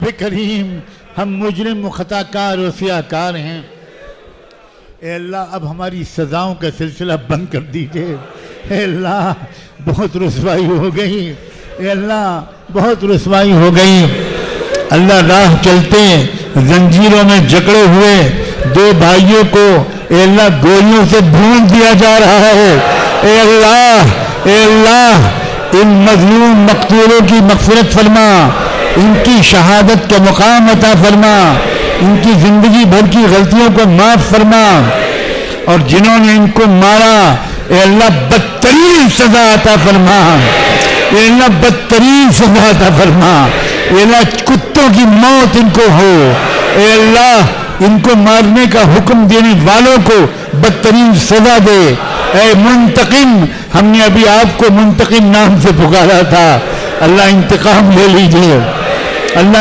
رب کریم ہم مجرم و خطا کار و سیاہ کار ہیں، اے اللہ اب ہماری سزاؤں کا سلسلہ بند کر دیجئے۔ اے اللہ بہت رسوائی ہو گئی، اے اللہ بہت رسوائی ہو گئی۔ اللہ راہ چلتے زنجیروں میں جکڑے ہوئے دو بھائیوں کو اے اللہ گولیوں سے بھون دیا جا رہا ہے۔ اے اللہ ان مظلوم مقتولوں کی مغفرت فرما، ان کی شہادت کا مقام عطا فرما، ان کی زندگی بھر کی غلطیوں کو معاف فرما، اور جنہوں نے ان کو مارا اے اللہ بدترین سزا عطا فرما، اے اللہ بدترین سزا عطا فرما، اے اللہ کتوں کی موت ان کو ہو، اے اللہ ان کو مارنے کا حکم دینے والوں کو بدترین سزا دے۔ اے منتقم، ہم نے ابھی آپ کو منتقم نام سے پکارا تھا، اللہ انتقام لے لیجئے، اللہ